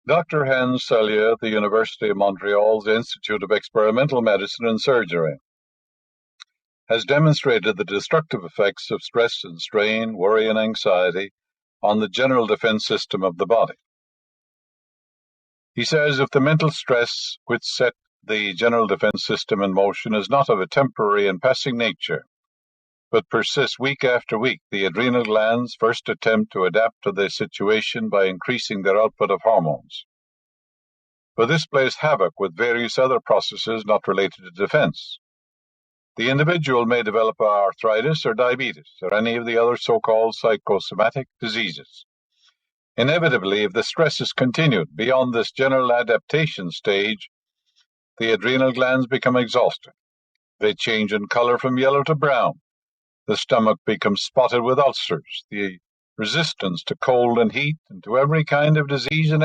Dr. Hans Selye at the University of Montreal's Institute of Experimental Medicine and Surgery has demonstrated the destructive effects of stress and strain, worry and anxiety on the general defense system of the body. He says if the mental stress which set the general defense system in motion is not of a temporary and passing nature, but persists week after week, the adrenal glands first attempt to adapt to the situation by increasing their output of hormones. But this plays havoc with various other processes not related to defense. The individual may develop arthritis or diabetes or any of the other so-called psychosomatic diseases. Inevitably, if the stress is continued beyond this general adaptation stage, the adrenal glands become exhausted. They change in color from yellow to brown. The stomach becomes spotted with ulcers. The resistance to cold and heat and to every kind of disease and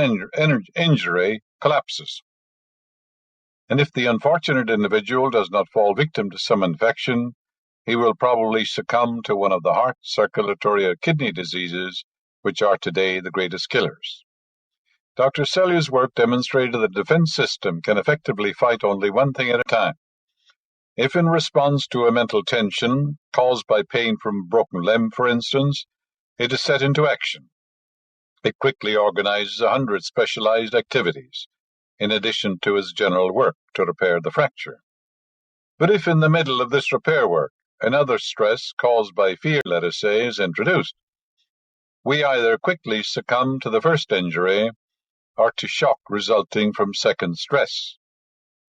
injury collapses. And if the unfortunate individual does not fall victim to some infection, he will probably succumb to one of the heart, circulatory, or kidney diseases, which are today the greatest killers. Dr. Selye's work demonstrated that the defense system can effectively fight only one thing at a time. If in response to a mental tension caused by pain from a broken limb, for instance, it is set into action, it quickly organizes 100 specialized activities, in addition to its general work to repair the fracture. But if in the middle of this repair work, another stress caused by fear, let us say, is introduced, we either quickly succumb to the first injury or to shock resulting from second stress,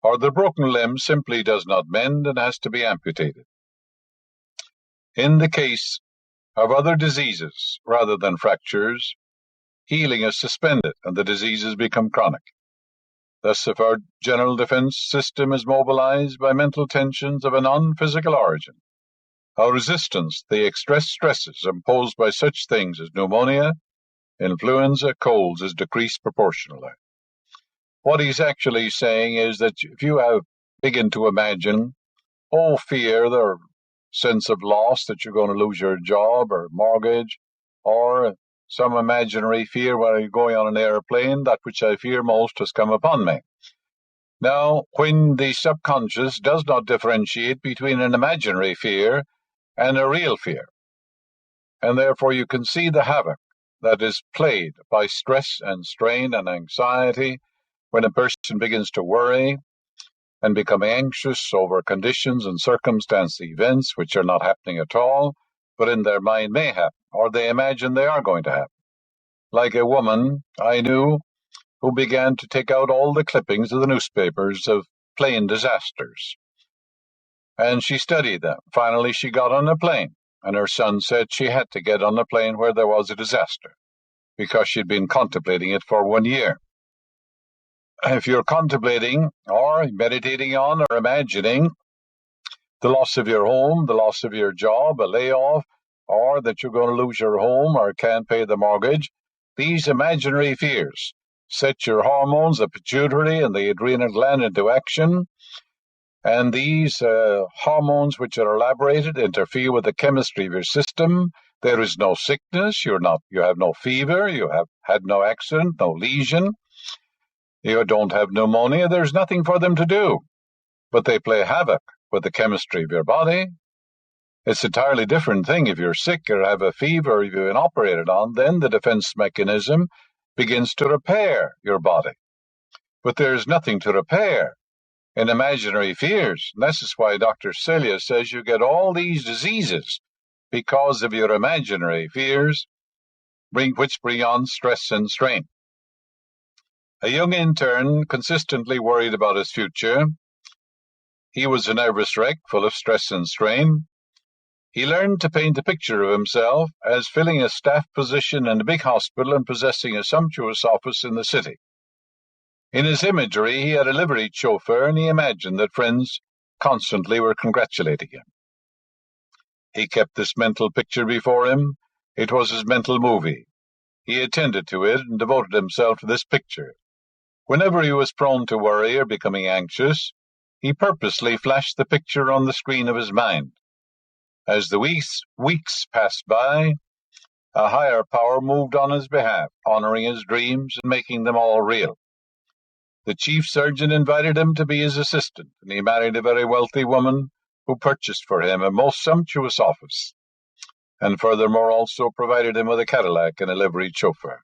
or the broken limb simply does not mend and has to be amputated. In the case of other diseases, rather than fractures, healing is suspended and the diseases become chronic. Thus, if our general defense system is mobilized by mental tensions of a non-physical origin, our resistance to the stresses imposed by such things as pneumonia, influenza, colds is decreased proportionally. What he's actually saying is that if you begin to imagine, fear, the sense of loss that you're going to lose your job or mortgage, or some imaginary fear while you're going on an airplane, that which I fear most has come upon me. Now, when the subconscious does not differentiate between an imaginary fear and a real fear, and therefore you can see the havoc that is played by stress and strain and anxiety when a person begins to worry and become anxious over conditions and circumstance events which are not happening at all, but in their mind may happen, or they imagine they are going to happen. Like a woman I knew who began to take out all the clippings of the newspapers of plane disasters. And she studied them. Finally, she got on a plane, and her son said she had to get on a plane where there was a disaster, because she'd been contemplating it for 1 year. If you're contemplating or meditating on or imagining the loss of your home, the loss of your job, a layoff, or that you're going to lose your home or can't pay the mortgage, these imaginary fears set your hormones, the pituitary and the adrenal gland, into action. And these hormones, which are elaborated, interfere with the chemistry of your system. There is no sickness. You have no fever. You have had no accident, no lesion. You don't have pneumonia. There's nothing for them to do. But they play havoc with the chemistry of your body. It's an entirely different thing if you're sick or have a fever or you've been operated on. Then the defense mechanism begins to repair your body. But there's nothing to repair in imaginary fears. And this is why Dr. Selye says you get all these diseases because of your imaginary fears, which bring on stress and strain. A young intern consistently worried about his future. He was a nervous wreck, full of stress and strain. He learned to paint a picture of himself as filling a staff position in a big hospital and possessing a sumptuous office in the city. In his imagery, he had a liveried chauffeur, and he imagined that friends constantly were congratulating him. He kept this mental picture before him. It was his mental movie. He attended to it and devoted himself to this picture. Whenever he was prone to worry or becoming anxious, he purposely flashed the picture on the screen of his mind. As the weeks passed by, A higher power moved on his behalf, honoring his dreams and making them all real. The chief surgeon invited him to be his assistant, and he married a very wealthy woman who purchased for him a most sumptuous office, and furthermore also provided him with a Cadillac and a liveried chauffeur.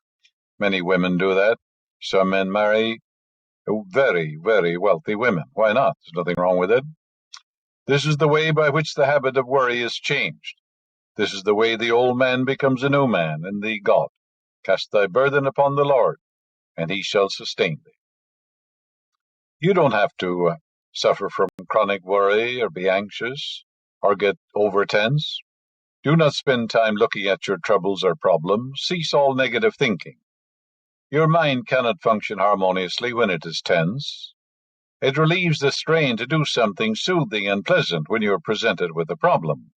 Many women do that. Some men marry very, very wealthy women. Why not? There's nothing wrong with it. This is the way by which the habit of worry is changed. This is the way the old man becomes a new man in thee God. Cast thy burden upon the Lord, and he shall sustain thee. You don't have to suffer from chronic worry or be anxious or get overtense. Do not spend time looking at your troubles or problems. Cease all negative thinking. Your mind cannot function harmoniously when it is tense. It relieves the strain to do something soothing and pleasant when you are presented with a problem.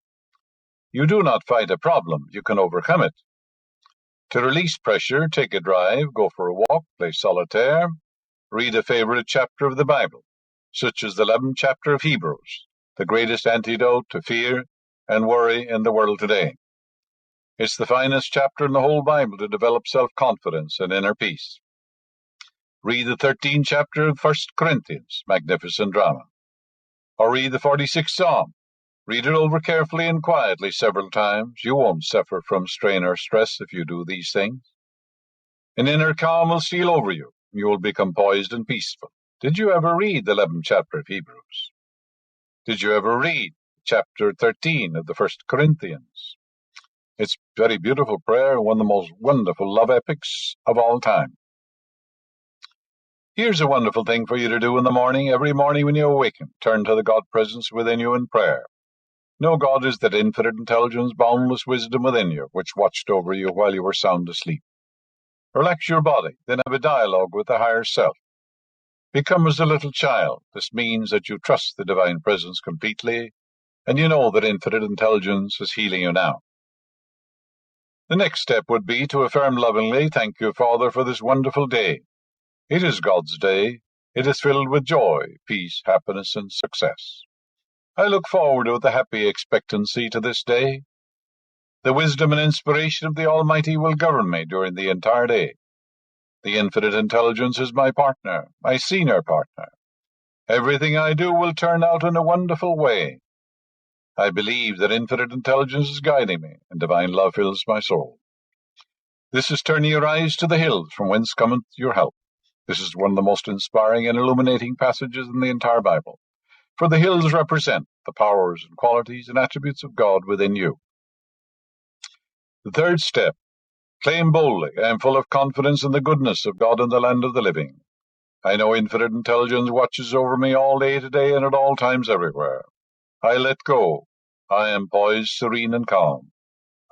You do not fight a problem, you can overcome it. To release pressure, take a drive, go for a walk, play solitaire, read a favorite chapter of the Bible, such as the 11th chapter of Hebrews, the greatest antidote to fear and worry in the world today. It's the finest chapter in the whole Bible to develop self-confidence and inner peace. Read the 13th chapter of 1 Corinthians, magnificent drama. Or read the 46th Psalm. Read it over carefully and quietly several times. You won't suffer from strain or stress if you do these things. An inner calm will steal over you. You will become poised and peaceful. Did you ever read the 11th chapter of Hebrews? Did you ever read chapter 13 of the 1 Corinthians? It's a very beautiful prayer and one of the most wonderful love epics of all time. Here's a wonderful thing for you to do in the morning. Every morning when you awaken, turn to the God presence within you in prayer. Know God is that infinite intelligence, boundless wisdom within you, which watched over you while you were sound asleep. Relax your body, then have a dialogue with the higher self. Become as a little child. This means that you trust the divine presence completely, and you know that infinite intelligence is healing you now. The next step would be to affirm lovingly, "Thank you, Father, for this wonderful day. It is God's day. It is filled with joy, peace, happiness, and success. I look forward with a happy expectancy to this day. The wisdom and inspiration of the Almighty will govern me during the entire day. The infinite intelligence is my partner, my senior partner. Everything I do will turn out in a wonderful way. I believe that infinite intelligence is guiding me, and divine love fills my soul. This is turning your eyes to the hills, from whence cometh your help." This is one of the most inspiring and illuminating passages in the entire Bible. For the hills represent the powers and qualities and attributes of God within you. The third step, claim boldly, "I am full of confidence in the goodness of God in the land of the living. I know infinite intelligence watches over me all day today and at all times everywhere. I let go. I am poised, serene, and calm.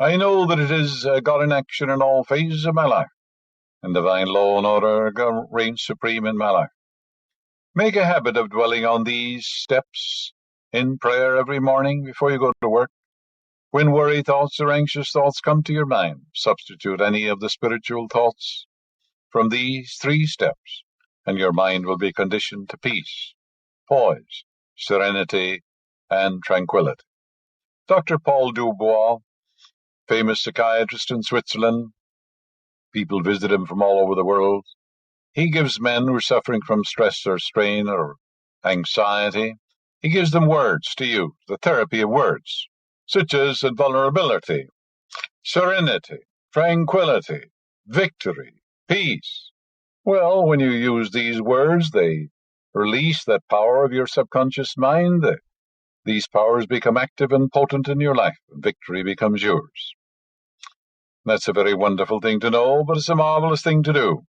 I know that it is God in action in all phases of my life, and divine law and order reigns supreme in my life." Make a habit of dwelling on these steps in prayer every morning before you go to work. When worry thoughts or anxious thoughts come to your mind, substitute any of the spiritual thoughts from these 3 steps, and your mind will be conditioned to peace, poise, serenity, and tranquility. Dr. Paul Dubois, famous psychiatrist in Switzerland, people visit him from all over the world. He gives men who are suffering from stress or strain or anxiety, he gives them words to use, the therapy of words, such as vulnerability, serenity, tranquility, victory, peace. Well, when you use these words, they release that power of your subconscious mind. These powers become active and potent in your life, and victory becomes yours. That's a very wonderful thing to know, but it's a marvelous thing to do.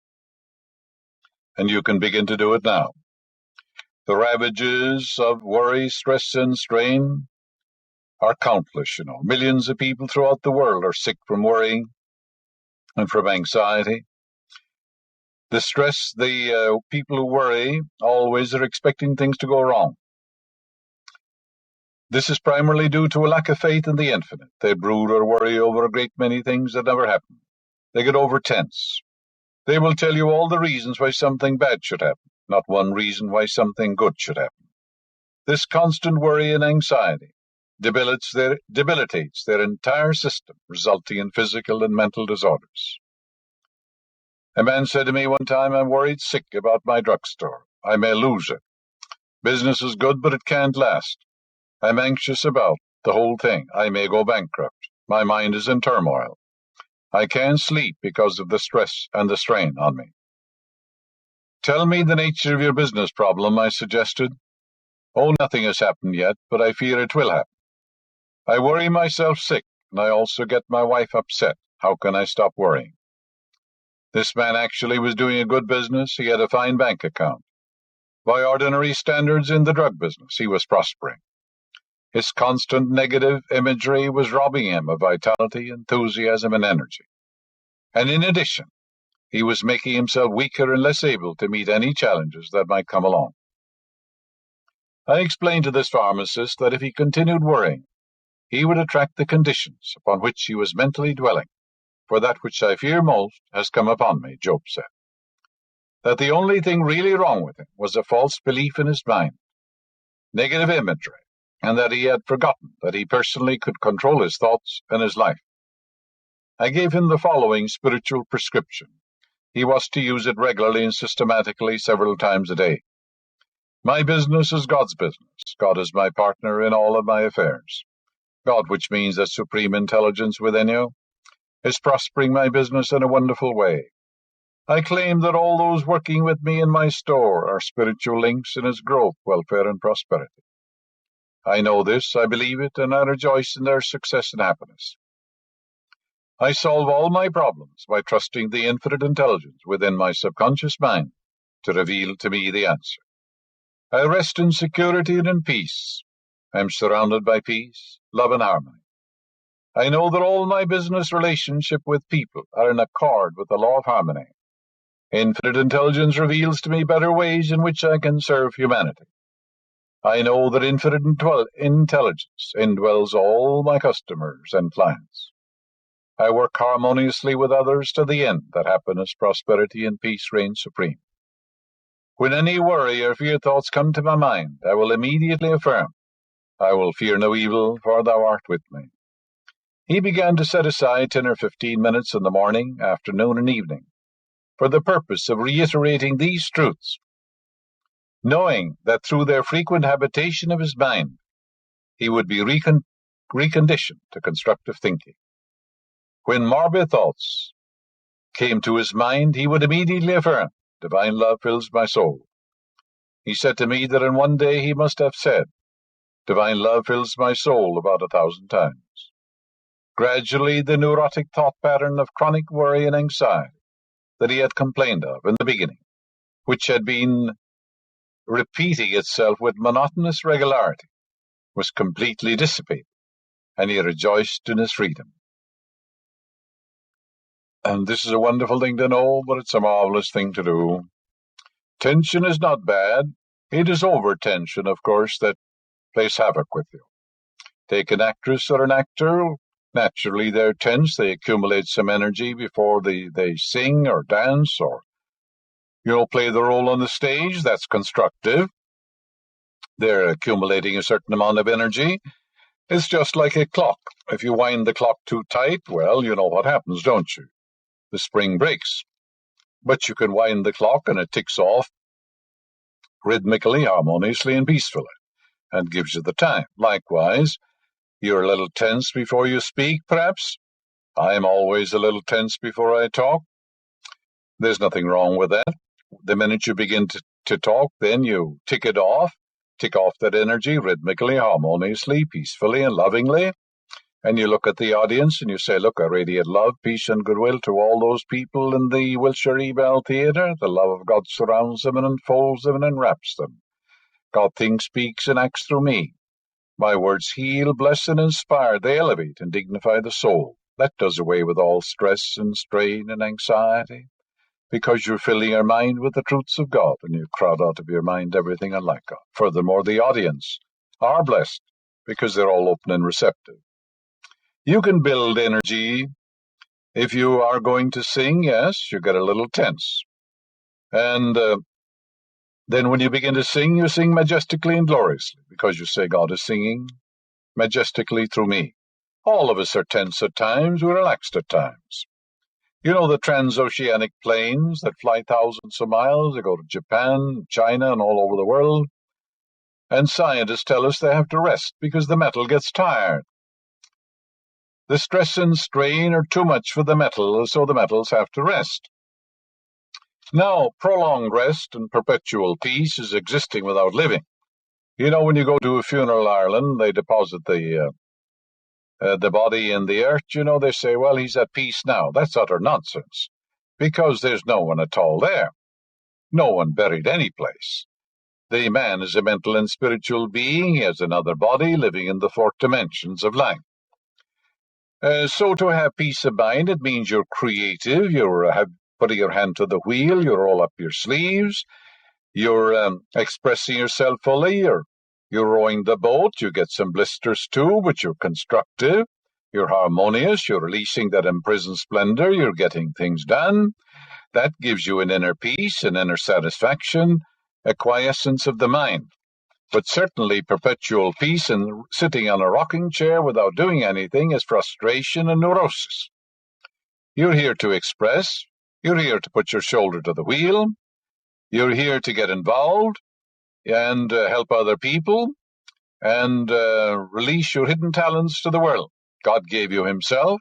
And you can begin to do it now. The ravages of worry, stress, and strain are countless, Millions of people throughout the world are sick from worrying and from anxiety. The stress, the people who worry always are expecting things to go wrong. This is primarily due to a lack of faith in the infinite. They brood or worry over a great many things that never happen. They get over tense. They will tell you all the reasons why something bad should happen, not one reason why something good should happen. This constant worry and anxiety debilitates their entire system, resulting in physical and mental disorders. A man said to me one time, "I'm worried sick about my drugstore. I may lose it. Business is good, but it can't last. I'm anxious about the whole thing. I may go bankrupt. My mind is in turmoil. I can't sleep because of the stress and the strain on me." "Tell me the nature of your business problem," I suggested. "Oh, nothing has happened yet, but I fear it will happen. I worry myself sick, and I also get my wife upset. How can I stop worrying?" This man actually was doing a good business. He had a fine bank account. By ordinary standards in the drug business, he was prospering. His constant negative imagery was robbing him of vitality, enthusiasm, and energy. And in addition, he was making himself weaker and less able to meet any challenges that might come along. I explained to this pharmacist that if he continued worrying, he would attract the conditions upon which he was mentally dwelling. "For that which I fear most has come upon me," Job said. That the only thing really wrong with him was a false belief in his mind, negative imagery, and that he had forgotten that he personally could control his thoughts and his life. I gave him the following spiritual prescription. He was to use it regularly and systematically several times a day. "My business is God's business. God is my partner in all of my affairs. God, which means the supreme intelligence within you, is prospering my business in a wonderful way. I claim that all those working with me in my store are spiritual links in its growth, welfare, and prosperity. I know this, I believe it, and I rejoice in their success and happiness. I solve all my problems by trusting the infinite intelligence within my subconscious mind to reveal to me the answer. I rest in security and in peace. I am surrounded by peace, love, and harmony. I know that all my business relationship with people are in accord with the law of harmony. Infinite intelligence reveals to me better ways in which I can serve humanity. I know that infinite intelligence indwells all my customers and clients. I work harmoniously with others to the end that happiness, prosperity, and peace reign supreme. When any worry or fear thoughts come to my mind, I will immediately affirm, I will fear no evil, for thou art with me." He began to set aside 10 or 15 minutes in the morning, afternoon, and evening for the purpose of reiterating these truths, knowing that through their frequent habitation of his mind, he would be reconditioned to constructive thinking. When morbid thoughts came to his mind, he would immediately affirm, "Divine love fills my soul." He said to me that in one day he must have said, "Divine love fills my soul," about 1,000 times. Gradually, the neurotic thought pattern of chronic worry and anxiety that he had complained of in the beginning, which had been repeating itself with monotonous regularity, was completely dissipated, and he rejoiced in his freedom. And this is a wonderful thing to know, but it's a marvelous thing to do. Tension is not bad. It is over-tension, of course, that plays havoc with you. Take an actress or an actor. Naturally, they're tense. They accumulate some energy before they sing or dance or, play the role on the stage. That's constructive. They're accumulating a certain amount of energy. It's just like a clock. If you wind the clock too tight, well, you know what happens, don't you? The spring breaks. But you can wind the clock and it ticks off rhythmically, harmoniously, and peacefully, and gives you the time. Likewise, you're a little tense before you speak, perhaps. I'm always a little tense before I talk. There's nothing wrong with that. The minute you begin to talk, then you tick off that energy rhythmically, harmoniously, peacefully, and lovingly. And you look at the audience and you say, "Look, I radiate love, peace, and goodwill to all those people in the Wilshire-Ebell Theatre. The love of God surrounds them and enfolds them and enwraps them. God thinks, speaks, and acts through me. My words heal, bless, and inspire. They elevate and dignify the soul." That does away with all stress and strain and anxiety, because you're filling your mind with the truths of God, and you crowd out of your mind everything unlike God. Furthermore, the audience are blessed because they're all open and receptive. You can build energy. If you are going to sing, yes, you get a little tense. And then when you begin to sing, you sing majestically and gloriously, because you say God is singing, majestically through me. All of us are tense at times, we're relaxed at times. You know the transoceanic planes that fly thousands of miles, they go to Japan, China, and all over the world. And scientists tell us they have to rest because the metal gets tired. The stress and strain are too much for the metal, so the metals have to rest. Now, prolonged rest and perpetual peace is existing without living. You know, when you go to a funeral Ireland, they deposit the body in the earth, they say, well, he's at peace now. That's utter nonsense, because there's no one at all there. No one buried any place. The man is a mental and spiritual being. He has another body living in the fourth dimensions of life. So to have peace of mind, it means you're creative, you're putting your hand to the wheel, you roll up your sleeves, you're expressing yourself fully, you're rowing the boat, you get some blisters too, but you're constructive, you're harmonious, you're releasing that imprisoned splendor, you're getting things done. That gives you an inner peace, an inner satisfaction, a quiescence of the mind. But certainly perpetual peace and sitting on a rocking chair without doing anything is frustration and neurosis. You're here to express, you're here to put your shoulder to the wheel, you're here to get involved and help other people and release your hidden talents to the world. God gave you himself,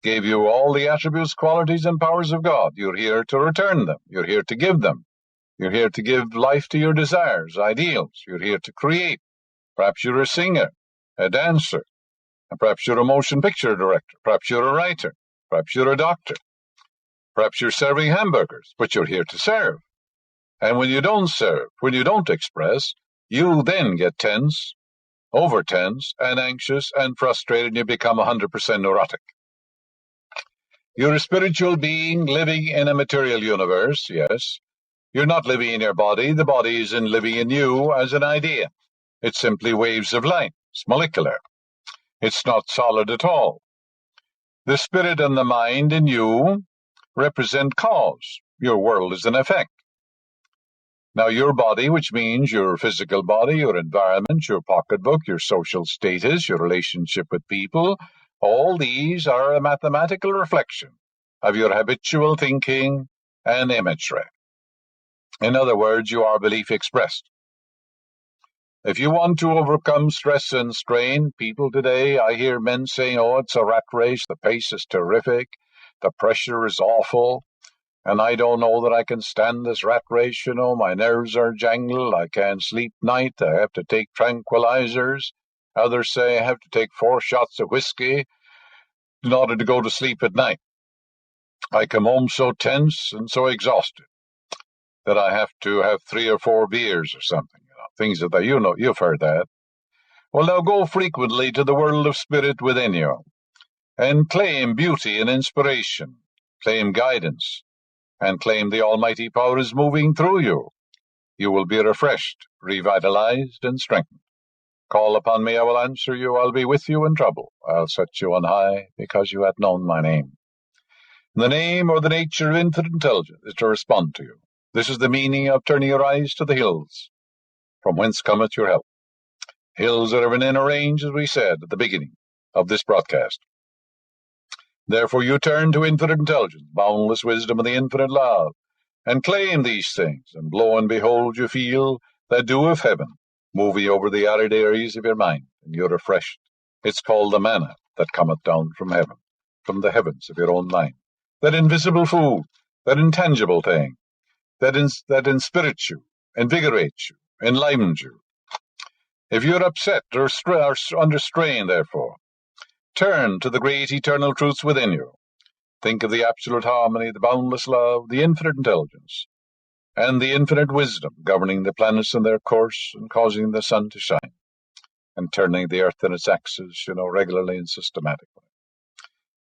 gave you all the attributes, qualities, and powers of God. You're here to return them. You're here to give them. You're here to give life to your desires, ideals. You're here to create. Perhaps you're a singer, a dancer, and perhaps you're a motion picture director. Perhaps you're a writer. Perhaps you're a doctor. Perhaps you're serving hamburgers, but you're here to serve. And when you don't serve, when you don't express, you then get tense, over-tense, and anxious, and frustrated, and you become 100% neurotic. You're a spiritual being living in a material universe, yes. You're not living in your body. The body is living in you as an idea. It's simply waves of light. It's molecular. It's not solid at all. The spirit and the mind in you represent cause. Your world is an effect. Now, your body, which means your physical body, your environment, your pocketbook, your social status, your relationship with people, all these are a mathematical reflection of your habitual thinking and imagery. In other words, you are belief expressed. If you want to overcome stress and strain, people today, I hear men saying, oh, it's a rat race, the pace is terrific, the pressure is awful, and I don't know that I can stand this rat race, my nerves are jangled, I can't sleep night, I have to take tranquilizers. Others say I have to take 4 shots of whiskey in order to go to sleep at night. I come home so tense and so exhausted that I have to have 3 or 4 beers or something, things that you've heard that. Well, now go frequently to the world of spirit within you and claim beauty and inspiration, claim guidance, and claim the almighty power is moving through you. You will be refreshed, revitalized, and strengthened. Call upon me, I will answer you. I'll be with you in trouble. I'll set you on high because you have known my name. The name or the nature of infinite intelligence is to respond to you. This is the meaning of turning your eyes to the hills, from whence cometh your help. Hills that are in inner range, as we said at the beginning of this broadcast. Therefore you turn to infinite intelligence, boundless wisdom, and the infinite love, and claim these things, and lo and behold, you feel the dew of heaven moving over the arid areas of your mind, and you're refreshed. It's called the manna that cometh down from heaven, from the heavens of your own mind. That invisible food, that intangible thing, that inspirits you, invigorates you, enlivens you. If you're upset or under strain, therefore, turn to the great eternal truths within you. Think of the absolute harmony, the boundless love, the infinite intelligence, and the infinite wisdom governing the planets in their course and causing the sun to shine, and turning the earth in its axis, regularly and systematically.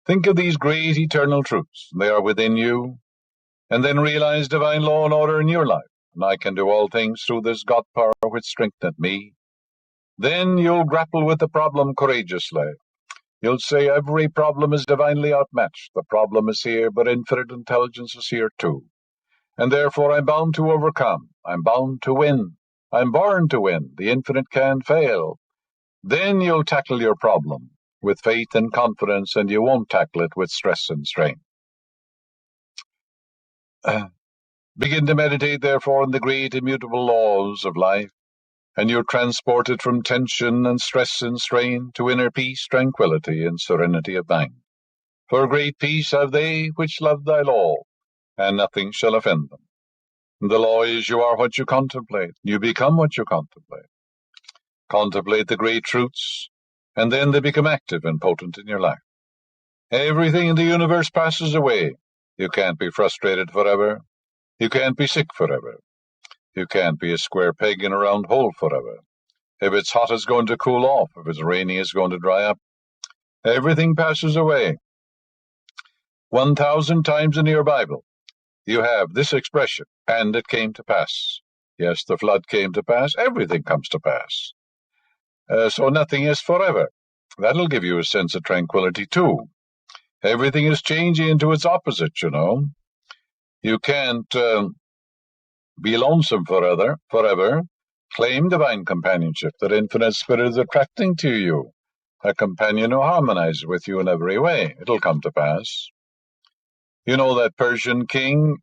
Think of these great eternal truths. They are within you. And then realize divine law and order in your life. And I can do all things through this God power which strengtheneth me. Then you'll grapple with the problem courageously. You'll say every problem is divinely outmatched. The problem is here, but infinite intelligence is here too. And therefore I'm bound to overcome. I'm bound to win. I'm born to win. The infinite can't fail. Then you'll tackle your problem with faith and confidence, and you won't tackle it with stress and strain. Begin to meditate, therefore, on the great immutable laws of life, and you're transported from tension and stress and strain to inner peace, tranquility, and serenity of mind. For great peace have they which love thy law, and nothing shall offend them. The law is you are what you contemplate, you become what you contemplate. Contemplate the great truths, and then they become active and potent in your life. Everything in the universe passes away. You can't be frustrated forever. You can't be sick forever. You can't be a square peg in a round hole forever. If it's hot, it's going to cool off. If it's rainy, it's going to dry up. Everything passes away. 1,000 times in your Bible, you have this expression, and it came to pass. Yes, the flood came to pass. Everything comes to pass. So nothing is forever. That'll give you a sense of tranquility, too. Everything is changing into its opposite, you know. You can't be lonesome forever. Claim divine companionship that infinite spirit is attracting to you, a companion who harmonizes with you in every way. It'll come to pass. You know that Persian king,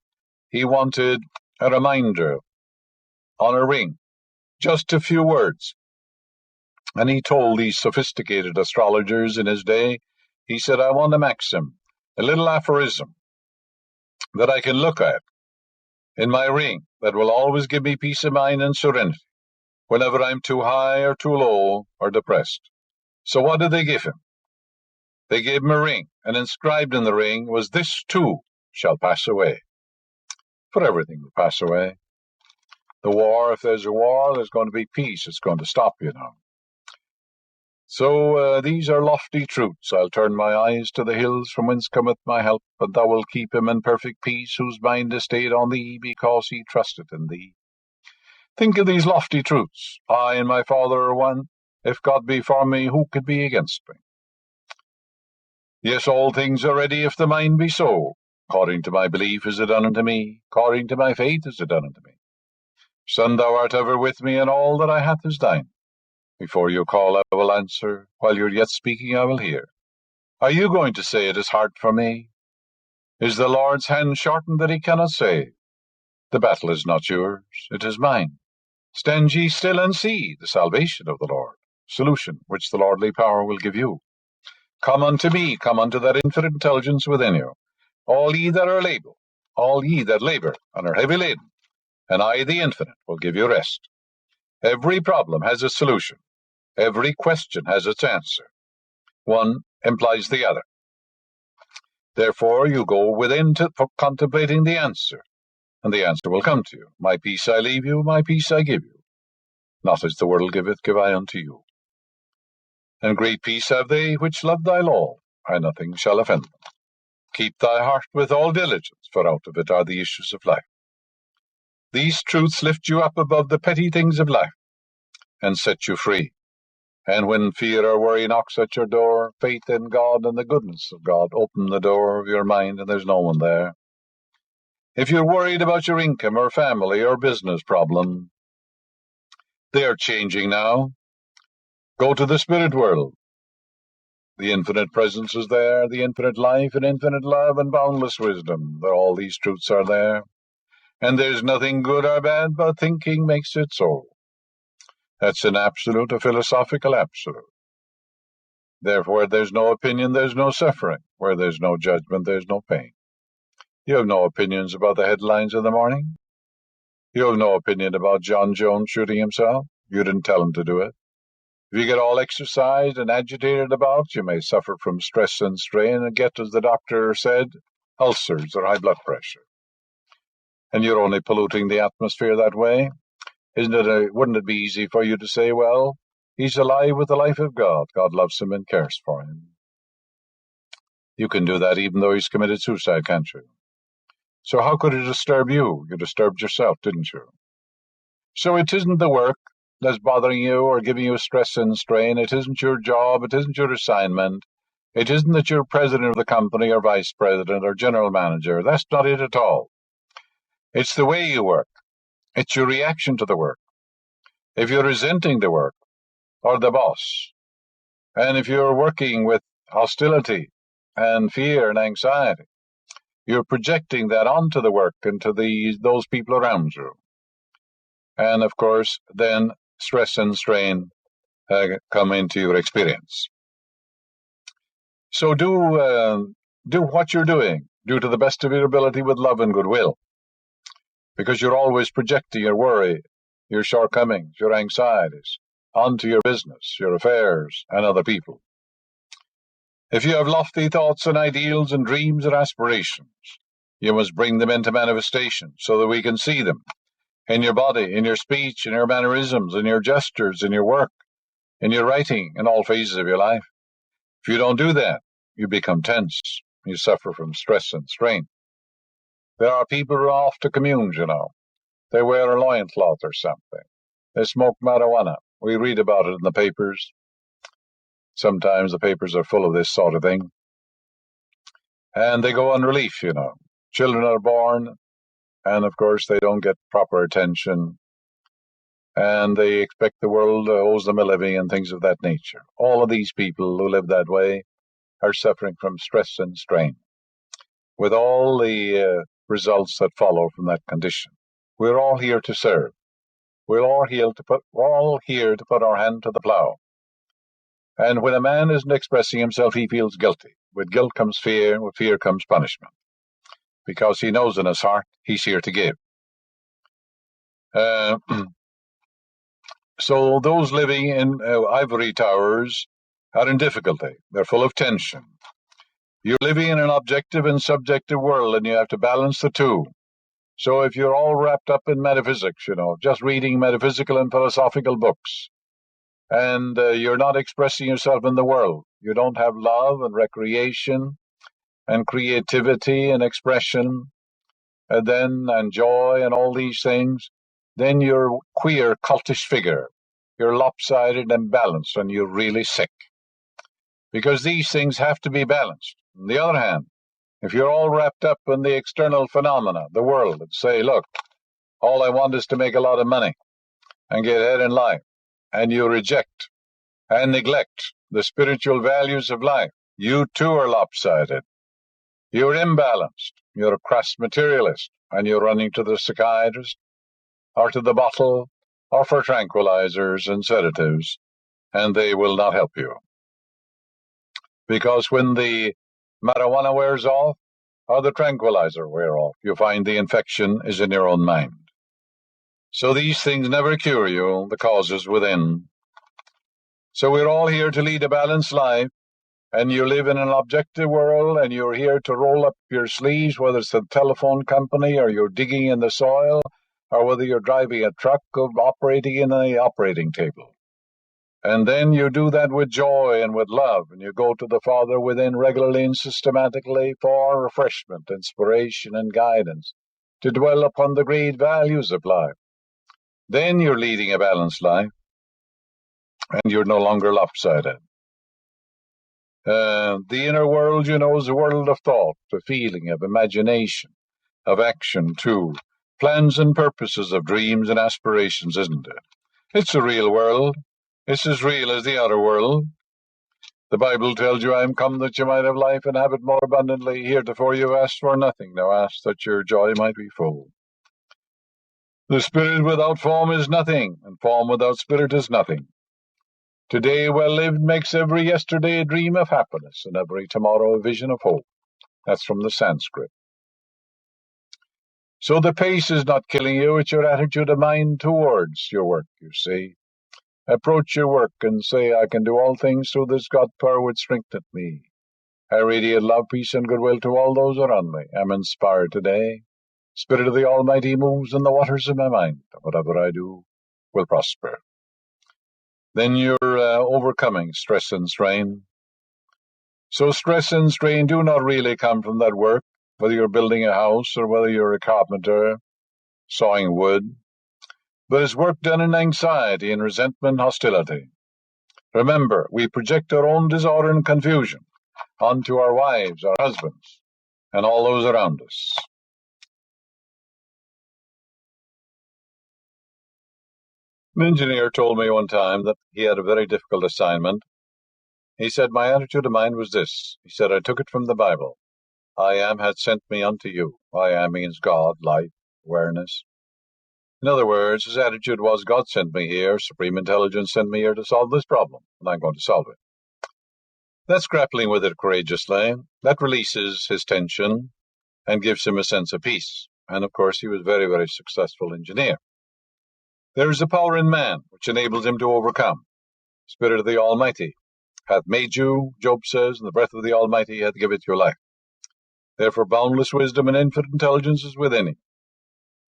he wanted a reminder on a ring, just a few words. And he told these sophisticated astrologers in his day, he said, I want a maxim, a little aphorism that I can look at in my ring that will always give me peace of mind and serenity whenever I'm too high or too low or depressed. So what did they give him? They gave him a ring, and inscribed in the ring was, this too shall pass away. For everything will pass away. The war, if there's a war, there's going to be peace. It's going to stop, you know. So these are lofty truths. I'll turn my eyes to the hills from whence cometh my help, and thou wilt keep him in perfect peace, whose mind is stayed on thee, because he trusteth in thee. Think of these lofty truths. I and my Father are one. If God be for me, who could be against me? Yes, all things are ready if the mind be so. According to my belief is it done unto me. According to my faith is it done unto me. Son, thou art ever with me, and all that I hath is thine. Before you call, I will answer. While you're yet speaking, I will hear. Are you going to say it is hard for me? Is the Lord's hand shortened that he cannot save? The battle is not yours, it is mine. Stand ye still and see the salvation of the Lord, solution which the Lordly power will give you. Come unto me, come unto that infinite intelligence within you, all ye that labor and are heavy laden, and I, the infinite, will give you rest. Every problem has its solution. Every question has its answer. One implies the other. Therefore, you go within to contemplating the answer, and the answer will come to you. My peace I leave you, my peace I give you. Not as the world giveth, give I unto you. And great peace have they which love thy law, and nothing shall offend them. Keep thy heart with all diligence, for out of it are the issues of life. These truths lift you up above the petty things of life, and set you free. And when fear or worry knocks at your door, faith in God and the goodness of God open the door of your mind, and there's no one there. If you're worried about your income or family or business problem, they are changing now. Go to the spirit world. The infinite presence is there, the infinite life and infinite love and boundless wisdom. All these truths are there. And there's nothing good or bad, but thinking makes it so. That's an absolute, a philosophical absolute. Therefore, where there's no opinion, there's no suffering. Where there's no judgment, there's no pain. You have no opinions about the headlines in the morning. You have no opinion about John Jones shooting himself. You didn't tell him to do it. If you get all exercised and agitated about, you may suffer from stress and strain and get, as the doctor said, ulcers or high blood pressure. And you're only polluting the atmosphere that way. Wouldn't it be easy for you to say, well, he's alive with the life of God. God loves him and cares for him. You can do that even though he's committed suicide, can't you? So how could it disturb you? You disturbed yourself, didn't you? So it isn't the work that's bothering you or giving you stress and strain. It isn't your job. It isn't your assignment. It isn't that you're president of the company or vice president or general manager. That's not it at all. It's the way you work. It's your reaction to the work. If you're resenting the work or the boss And if you're working with hostility and fear and anxiety, you're projecting that onto the work and to those people around you. And of course, then stress and strain come into your experience. So do what you're doing. Do to the best of your ability with love and goodwill, because you're always projecting your worry, your shortcomings, your anxieties onto your business, your affairs, and other people. If you have lofty thoughts and ideals and dreams and aspirations, you must bring them into manifestation so that we can see them in your body, in your speech, in your mannerisms, in your gestures, in your work, in your writing, in all phases of your life. If you don't do that, you become tense. You suffer from stress and strain. There are people who are off to commune, you know. They wear a loincloth or something. They smoke marijuana. We read about it in the papers. Sometimes the papers are full of this sort of thing. And they go on relief, you know. Children are born, and of course they don't get proper attention. And they expect the world owes them a living and things of that nature. All of these people who live that way are suffering from stress and strain, with all the results that follow from that condition. We're all here to serve. We're all here to put our hand to the plow. And when a man isn't expressing himself, he feels guilty. With guilt comes fear, with fear comes punishment, because he knows in his heart he's here to give. So those living in ivory towers are in difficulty. They're full of tension. You're living in an objective and subjective world, and you have to balance the two. So if you're all wrapped up in metaphysics, you know, just reading metaphysical and philosophical books, and you're not expressing yourself in the world, you don't have love and recreation and creativity and expression, and joy and all these things, then you're a queer, cultish figure. You're lopsided and balanced, and you're really sick. Because these things have to be balanced. On the other hand, if you're all wrapped up in the external phenomena, the world, and say, look, all I want is to make a lot of money and get ahead in life, and you reject and neglect the spiritual values of life, you too are lopsided. You're imbalanced. You're a crass materialist, and you're running to the psychiatrist or to the bottle or for tranquilizers and sedatives, and they will not help you. Because when the marijuana wears off or the tranquilizer wears off, you find the infection is in your own mind. So these things never cure you. The cause is within. So we're all here to lead a balanced life, and you live in an objective world, and you're here to roll up your sleeves, whether it's a telephone company or you're digging in the soil, or whether you're driving a truck or operating in the operating table. And then you do that with joy and with love, and you go to the Father within regularly and systematically for refreshment, inspiration, and guidance, to dwell upon the great values of life. Then you're leading a balanced life, and you're no longer lopsided. The inner world, you know, is a world of thought, of feeling, of imagination, of action, too. Plans and purposes, of dreams and aspirations, isn't it? It's a real world. It's as real as the outer world. The Bible tells you, I am come that you might have life and have it more abundantly. Heretofore you have asked for nothing. Now ask that your joy might be full. The spirit without form is nothing, and form without spirit is nothing. Today well lived makes every yesterday a dream of happiness, and every tomorrow a vision of hope. That's from the Sanskrit. So the pace is not killing you, it's your attitude of mind towards your work, you see. Approach your work and say, I can do all things through this God power which strengtheneth me. I radiate love, peace, and goodwill to all those around me. I'm inspired today. Spirit of the Almighty moves in the waters of my mind. Whatever I do will prosper. Then you're overcoming stress and strain. So stress and strain do not really come from that work, whether you're building a house or whether you're a carpenter, sawing wood. But it's work done in anxiety and resentment and hostility. Remember, we project our own disorder and confusion onto our wives, our husbands, and all those around us. An engineer told me one time that he had a very difficult assignment, He said, my attitude of mind was this. He said, I took it from the Bible. I am had sent me unto you. I am means God, life, awareness. In other words, his attitude was, God sent me here, Supreme Intelligence sent me here to solve this problem, and I'm going to solve it. That's grappling with it courageously. That releases his tension and gives him a sense of peace. And of course, he was a very, very successful engineer. There is a power in man which enables him to overcome. Spirit of the Almighty hath made you, Job says, and the breath of the Almighty hath given you life. Therefore, boundless wisdom and infinite intelligence is within you.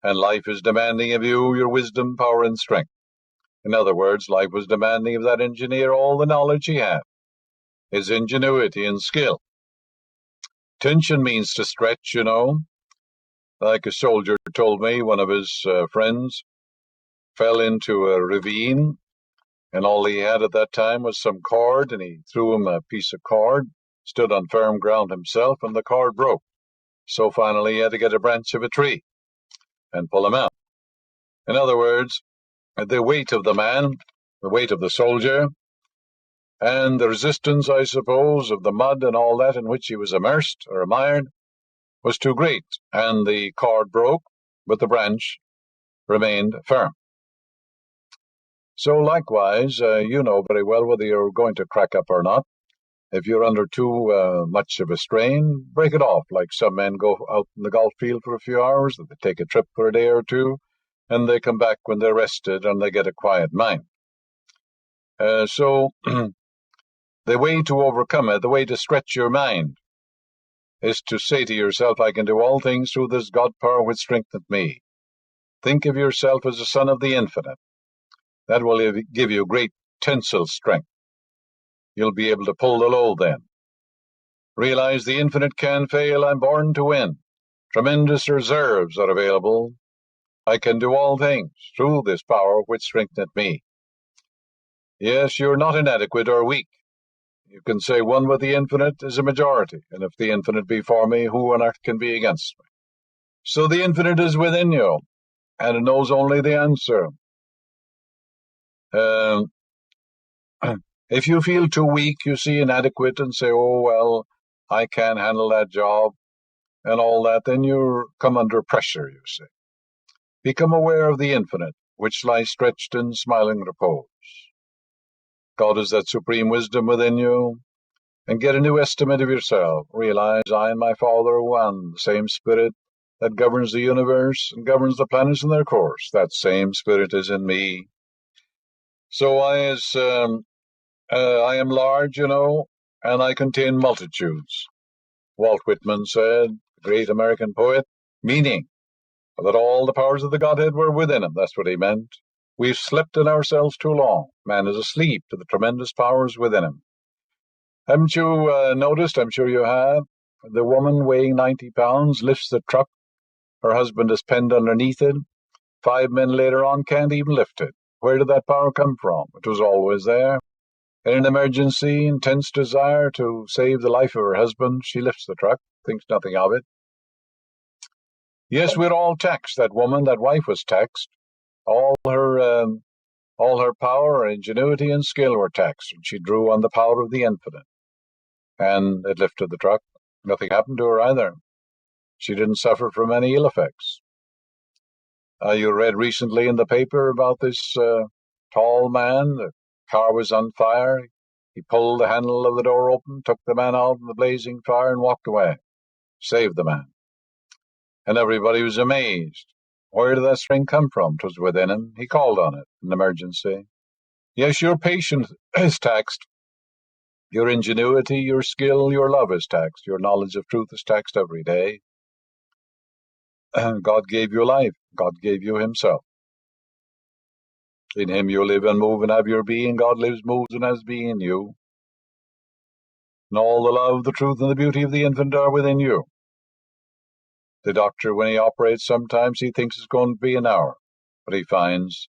And life is demanding of you your wisdom, power, and strength. In other words, life was demanding of that engineer all the knowledge he had, his ingenuity and skill. Tension means to stretch, you know. Like a soldier told me, one of his friends fell into a ravine, and all he had at that time was some cord, and he threw him a piece of cord, stood on firm ground himself, and the cord broke. So finally he had to get a branch of a tree and pull him out. In other words, the weight of the man, the weight of the soldier, and the resistance, I suppose, of the mud and all that in which he was immersed or mired was too great, and the cord broke, but the branch remained firm. So likewise, you know very well whether you're going to crack up or not. If you're under too much of a strain, break it off, like some men go out in the golf field for a few hours, they take a trip for a day or two, and they come back when they're rested and they get a quiet mind. So the way to overcome it, the way to stretch your mind, is to say to yourself, I can do all things through this God power which strengtheneth me. Think of yourself as a son of the infinite. That will give you great tensile strength. You'll be able to pull the load then. Realize the infinite can fail. I'm born to win. Tremendous reserves are available. I can do all things through this power which strengtheneth me. Yes, you're not inadequate or weak. You can say one with the infinite is a majority, and if the infinite be for me, who on earth can be against me? So the infinite is within you, and it knows only the answer. If you feel too weak, you see, inadequate, and say, oh, well, I can't handle that job, and all that, then you come under pressure, you see. Become aware of the infinite, which lies stretched in smiling repose. God is that supreme wisdom within you, and get a new estimate of yourself. Realize I and my Father are one, the same Spirit that governs the universe and governs the planets in their course. That same Spirit is in me. So I am large, you know, and I contain multitudes. Walt Whitman said, the great American poet, meaning that all the powers of the Godhead were within him. That's what he meant. We've slept in ourselves too long. Man is asleep to the tremendous powers within him. Haven't you noticed, I'm sure you have, the woman weighing 90 pounds lifts the truck. Her husband is penned underneath it. 5 men later on can't even lift it. Where did that power come from? It was always there. In an emergency, intense desire to save the life of her husband, she lifts the truck, thinks nothing of it. Yes, we're all taxed. That woman, that wife was taxed. All her power, her ingenuity, and skill were taxed, and she drew on the power of the infinite. And it lifted the truck. Nothing happened to her either. She didn't suffer from any ill effects. You read recently in the paper about this tall man. The car was on fire. He pulled the handle of the door open, took the man out in the blazing fire, and walked away. Saved the man. And everybody was amazed. Where did that strength come from? 'Twas within him. He called on it in emergency. Yes, your patience is taxed. Your ingenuity, your skill, your love is taxed. Your knowledge of truth is taxed every day. God gave you life. God gave you himself. In him you live and move and have your being. God lives, moves, and has being in you. And all the love, the truth, and the beauty of the infinite are within you. The doctor, when he operates, sometimes he thinks it's going to be an hour, but he finds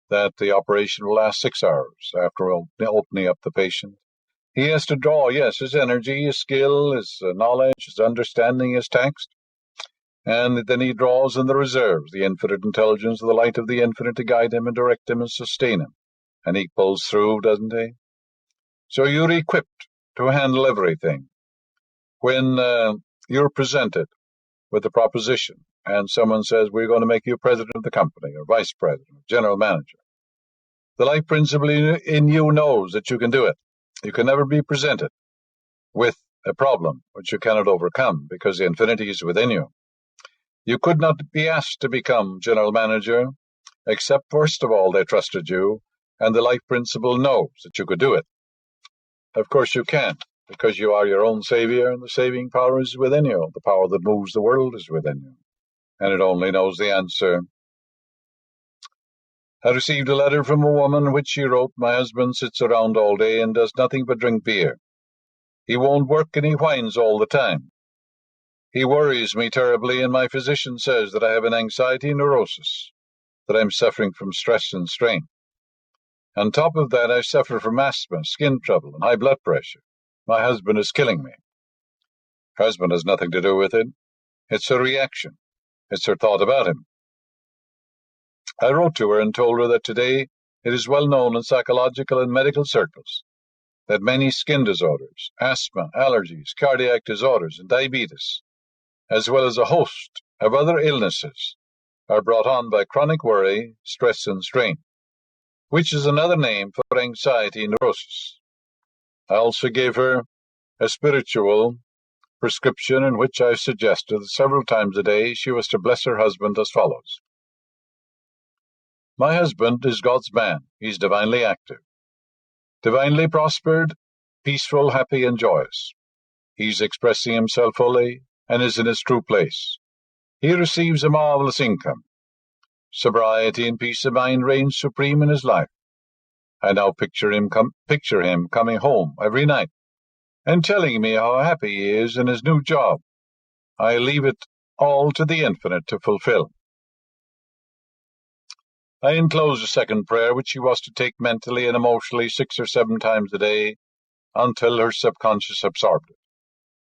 that the operation will last 6 hours after opening up the patient. He has to draw, yes, his energy, his skill, his knowledge, his understanding is taxed. And then he draws in the reserves, the infinite intelligence, the light of the infinite to guide him and direct him and sustain him. And he pulls through, doesn't he? So you're equipped to handle everything. When you're presented with a proposition and someone says, we're going to make you president of the company or vice president, or general manager, the life principle in you knows that you can do it. You can never be presented with a problem which you cannot overcome because the infinity is within you. You could not be asked to become general manager, except first of all they trusted you, and the life principle knows that you could do it. Of course you can, because you are your own savior, and the saving power is within you. The power that moves the world is within you, and it only knows the answer. I received a letter from a woman in which she wrote, my husband sits around all day and does nothing but drink beer. He won't work and he whines all the time. He worries me terribly, and my physician says that I have an anxiety neurosis, that I'm suffering from stress and strain. On top of that, I suffer from asthma, skin trouble, and high blood pressure. My husband is killing me. Husband has nothing to do with it. It's a reaction. It's her thought about him. I wrote to her and told her that today it is well known in psychological and medical circles that many skin disorders, asthma, allergies, cardiac disorders, and diabetes, as well as a host of other illnesses, are brought on by chronic worry, stress, and strain, which is another name for anxiety neurosis. I also gave her a spiritual prescription in which I suggested that several times a day she was to bless her husband as follows. My husband is God's man. He's divinely active, divinely prospered, peaceful, happy, and joyous. He's expressing himself fully and is in his true place. He receives a marvelous income. Sobriety and peace of mind reign supreme in his life. I now picture him coming home every night and telling me how happy he is in his new job. I leave it all to the infinite to fulfill. I enclosed a second prayer which she was to take mentally and emotionally 6 or 7 times a day until her subconscious absorbed it.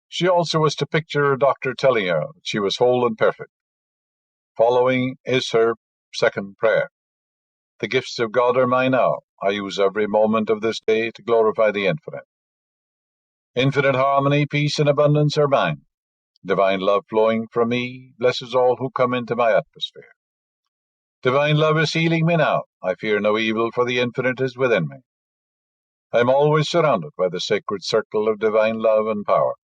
She also was to picture her doctor telling her that she was whole and perfect. Following is her second prayer. The gifts of God are mine now. I use every moment of this day to glorify the infinite. Infinite harmony, peace, and abundance are mine. Divine love flowing from me blesses all who come into my atmosphere. Divine love is healing me now. I fear no evil, for the infinite is within me. I am always surrounded by the sacred circle of divine love and power.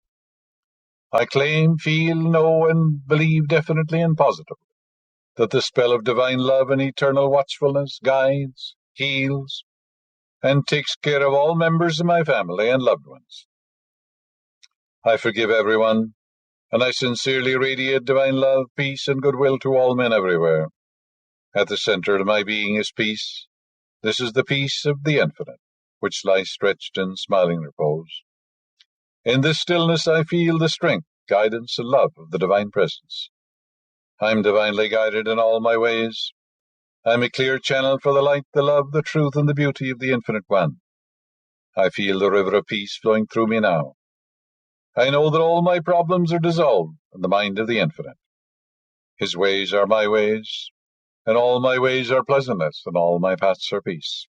I claim, feel, know, and believe definitely and positively that the spell of divine love and eternal watchfulness guides, heals, and takes care of all members of my family and loved ones. I forgive everyone, and I sincerely radiate divine love, peace, and goodwill to all men everywhere. At the center of my being is peace. This is the peace of the infinite, which lies stretched in smiling repose. In this stillness I feel the strength, guidance, and love of the divine presence. I am divinely guided in all my ways. I am a clear channel for the light, the love, the truth, and the beauty of the infinite one. I feel the river of peace flowing through me now. I know that all my problems are dissolved in the mind of the infinite. His ways are my ways, and all my ways are pleasantness, and all my paths are peace.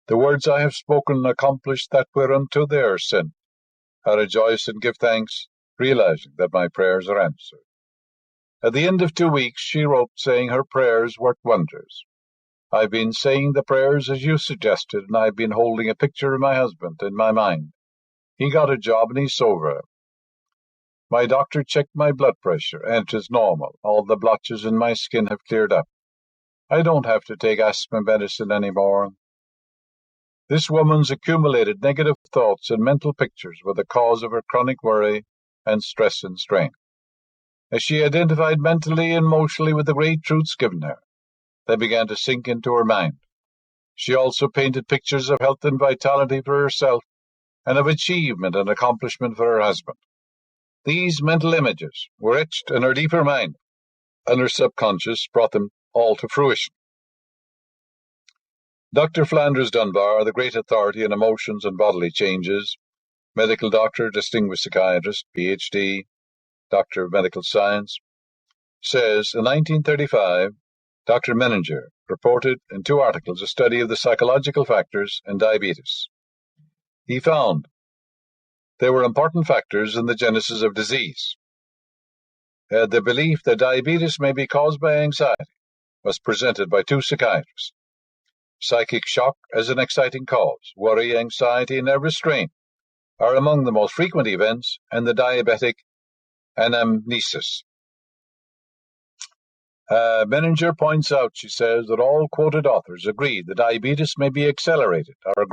The words I have spoken accomplish that whereunto they are sent. I rejoice and give thanks, realizing that my prayers are answered. At the end of 2 weeks, she wrote saying her prayers worked wonders. I've been saying the prayers as you suggested, and I've been holding a picture of my husband in my mind. He got a job and he's sober. My doctor checked my blood pressure, and it is normal. All the blotches in my skin have cleared up. I don't have to take asthma medicine anymore. This woman's accumulated negative thoughts and mental pictures were the cause of her chronic worry and stress and strain. As she identified mentally and emotionally with the great truths given her, they began to sink into her mind. She also painted pictures of health and vitality for herself and of achievement and accomplishment for her husband. These mental images were etched in her deeper mind, and her subconscious brought them all to fruition. Dr. Flanders Dunbar, the great authority on emotions and bodily changes, medical doctor, distinguished psychiatrist, Ph.D., Doctor of Medical Science, says in 1935, Dr. Menninger reported in 2 articles a study of the psychological factors in diabetes. He found they were important factors in the genesis of disease. The belief that diabetes may be caused by anxiety was presented by two psychiatrists. Psychic shock as an exciting cause, worry, anxiety, and nervous strain are among the most frequent events in the diabetic anamnesis. Menninger points out, she says, that all quoted authors agree that diabetes may be accelerated or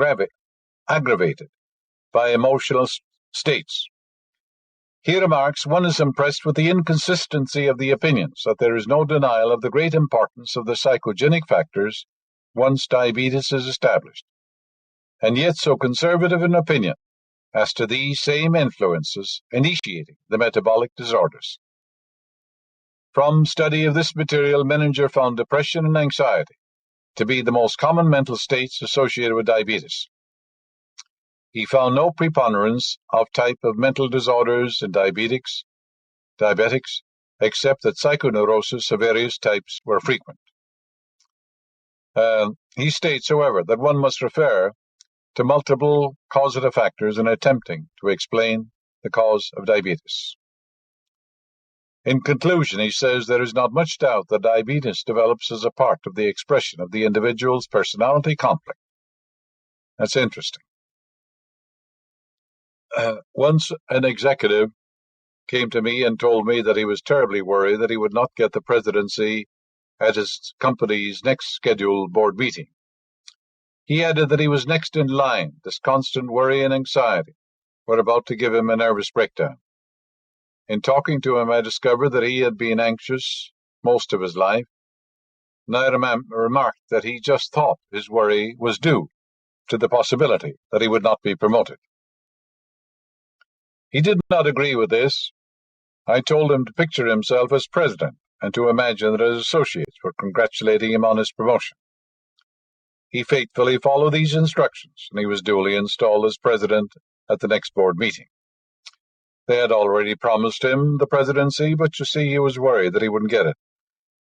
aggravated by emotional states. He remarks, one is impressed with the inconsistency of the opinions, that there is no denial of the great importance of the psychogenic factors once diabetes is established, and yet so conservative an opinion as to these same influences initiating the metabolic disorders. From study of this material, Menninger found depression and anxiety to be the most common mental states associated with diabetes. He found no preponderance of type of mental disorders in diabetics, except that psychoneurosis of various types were frequent. He states, however, that one must refer to multiple causative factors in attempting to explain the cause of diabetes. In conclusion, he says there is not much doubt that diabetes develops as a part of the expression of the individual's personality conflict. That's interesting. Once an executive came to me and told me that he was terribly worried that he would not get the presidency at his company's next scheduled board meeting. He added that he was next in line. This constant worry and anxiety were about to give him a nervous breakdown. In talking to him, I discovered that he had been anxious most of his life, and I remarked that he just thought his worry was due to the possibility that he would not be promoted. He did not agree with this. I told him to picture himself as president and to imagine that his associates were congratulating him on his promotion. He faithfully followed these instructions, and he was duly installed as president at the next board meeting. They had already promised him the presidency, but you see, he was worried that he wouldn't get it.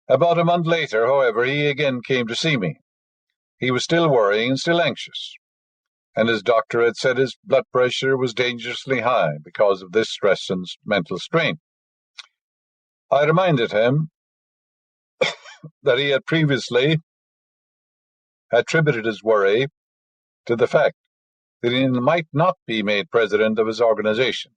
About a month later, however, he again came to see me. He was still worrying and still anxious, and his doctor had said his blood pressure was dangerously high because of this stress and mental strain. I reminded him that he had previously attributed his worry to the fact that he might not be made president of his organization.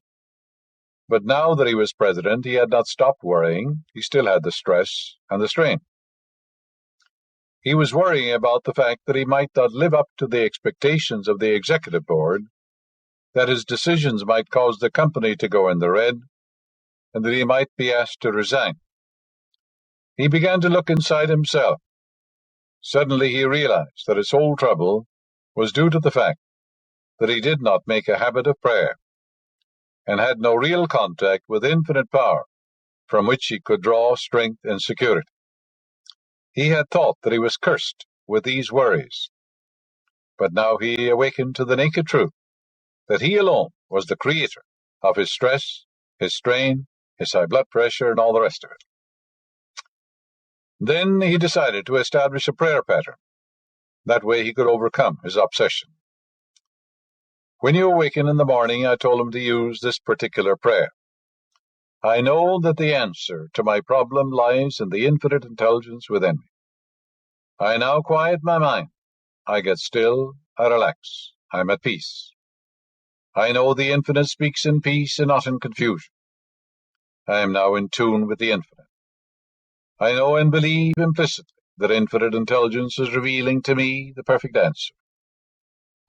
But now that he was president, he had not stopped worrying. He still had the stress and the strain. He was worrying about the fact that he might not live up to the expectations of the executive board, that his decisions might cause the company to go in the red, and that he might be asked to resign. He began to look inside himself. Suddenly he realized that his whole trouble was due to the fact that he did not make a habit of prayer and had no real contact with infinite power from which he could draw strength and security. He had thought that he was cursed with these worries, but now he awakened to the naked truth that he alone was the creator of his stress, his strain, his high blood pressure, and all the rest of it. Then he decided to establish a prayer pattern. That way he could overcome his obsession. When you awaken in the morning, I told him to use this particular prayer. I know that the answer to my problem lies in the infinite intelligence within me. I now quiet my mind. I get still, I relax, I am at peace. I know the infinite speaks in peace and not in confusion. I am now in tune with the infinite. I know and believe implicitly that infinite intelligence is revealing to me the perfect answer.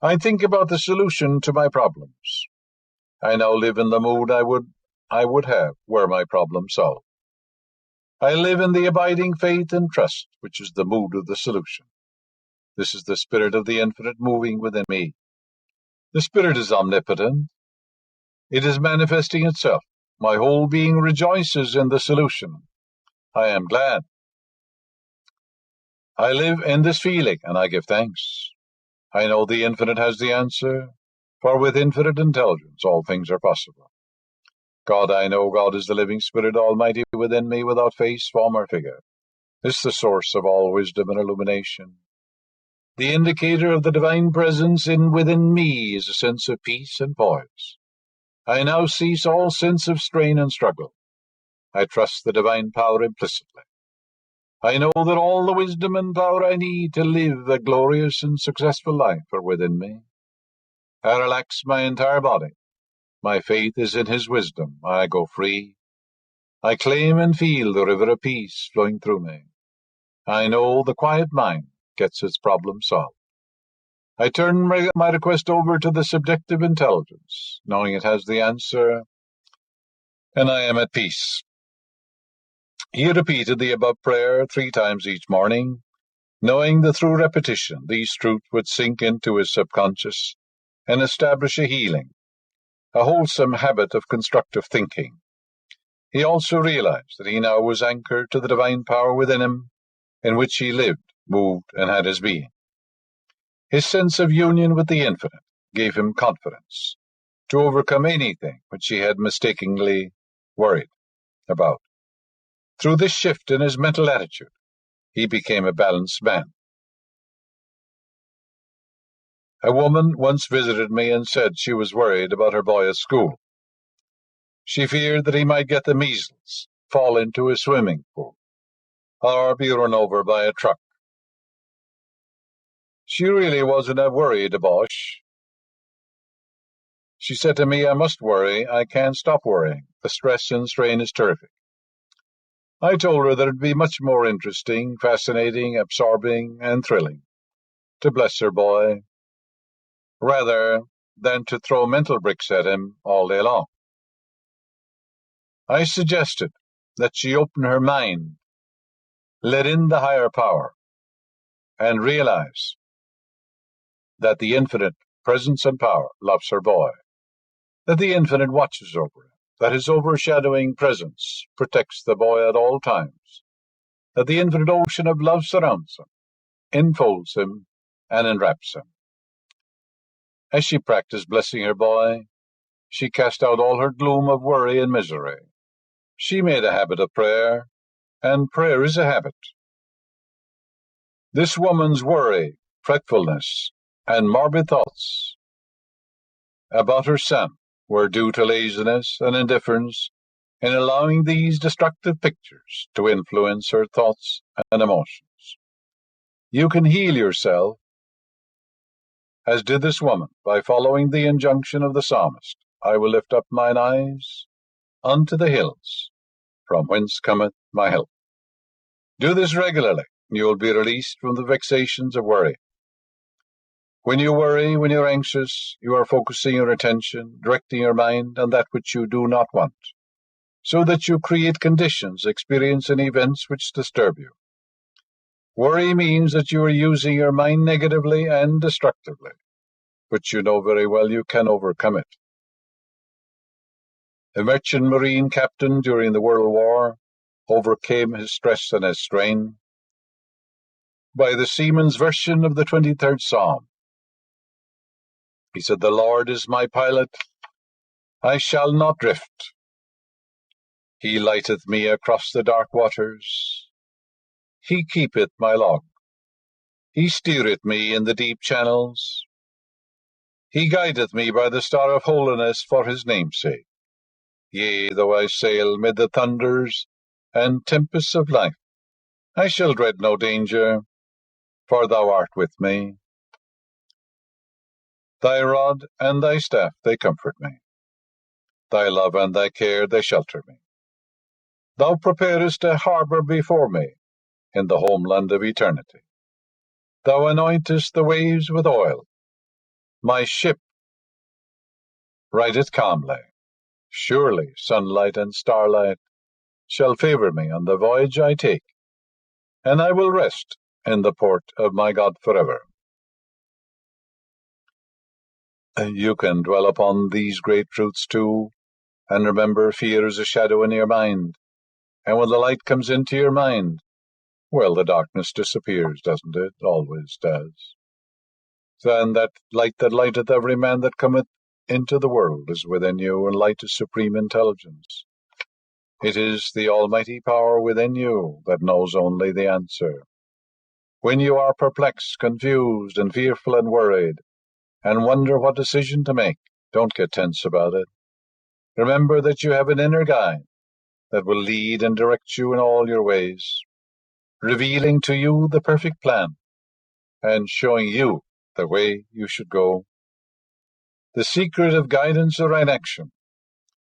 I think about the solution to my problems. I now live in the mood I would have were my problem solved. I live in the abiding faith and trust, which is the mood of the solution. This is the spirit of the infinite moving within me. The spirit is omnipotent. It is manifesting itself. My whole being rejoices in the solution. I am glad. I live in this feeling, and I give thanks. I know the infinite has the answer, for with infinite intelligence all things are possible. God, I know God is the living spirit almighty within me, without face, form, or figure. This is the source of all wisdom and illumination. The indicator of the divine presence within me is a sense of peace and poise. I now cease all sense of strain and struggle. I trust the divine power implicitly. I know that all the wisdom and power I need to live a glorious and successful life are within me. I relax my entire body. My faith is in His wisdom. I go free. I claim and feel the river of peace flowing through me. I know the quiet mind gets its problem solved. I turn my request over to the subjective intelligence, knowing it has the answer, and I am at peace. He repeated the above prayer 3 times each morning, knowing that through repetition these truths would sink into his subconscious and establish a healing, a wholesome habit of constructive thinking. He also realized that he now was anchored to the divine power within him, in which he lived, moved, and had his being. His sense of union with the infinite gave him confidence to overcome anything which he had mistakenly worried about. Through this shift in his mental attitude, he became a balanced man. A woman once visited me and said she was worried about her boy at school. She feared that he might get the measles, fall into a swimming pool, or be run over by a truck. She really wasn't a worried Bosch. She said to me, I must worry, I can't stop worrying. The stress and strain is terrific. I told her that it would be much more interesting, fascinating, absorbing, and thrilling to bless her boy, rather than to throw mental bricks at him all day long. I suggested that she open her mind, let in the higher power, and realize that the infinite presence and power loves her boy, that the infinite watches over him, that his overshadowing presence protects the boy at all times, that the infinite ocean of love surrounds him, enfolds him, and enwraps him. As she practiced blessing her boy, she cast out all her gloom of worry and misery. She made a habit of prayer, and prayer is a habit. This woman's worry, fretfulness, and morbid thoughts about her son were due to laziness and indifference in allowing these destructive pictures to influence her thoughts and emotions. You can heal yourself, as did this woman, by following the injunction of the psalmist, I will lift up mine eyes unto the hills, from whence cometh my help. Do this regularly, and you will be released from the vexations of worry. When you worry, when you're anxious, you are focusing your attention, directing your mind on that which you do not want, so that you create conditions, experience, and events which disturb you. Worry means that you are using your mind negatively and destructively, but you know very well you can overcome it. A merchant marine captain during the World War overcame his stress and his strain by the seaman's version of the 23rd Psalm. He said, the Lord is my pilot, I shall not drift. He lighteth me across the dark waters. He keepeth my log. He steereth me in the deep channels. He guideth me by the star of holiness for his name's sake. Yea, though I sail mid the thunders and tempests of life, I shall dread no danger, for thou art with me. Thy rod and thy staff, they comfort me. Thy love and thy care, they shelter me. Thou preparest a harbour before me in the homeland of eternity. Thou anointest the waves with oil. My ship rideth calmly. Surely sunlight and starlight shall favour me on the voyage I take, and I will rest in the port of my God forever. You can dwell upon these great truths too, and remember, fear is a shadow in your mind, and when the light comes into your mind, well, the darkness disappears, doesn't it? Always does. And that light that lighteth every man that cometh into the world is within you, and light is supreme intelligence. It is the almighty power within you that knows only the answer. When you are perplexed, confused, and fearful and worried, and wonder what decision to make, don't get tense about it. Remember that you have an inner guide that will lead and direct you in all your ways, revealing to you the perfect plan and showing you the way you should go. The secret of guidance or right action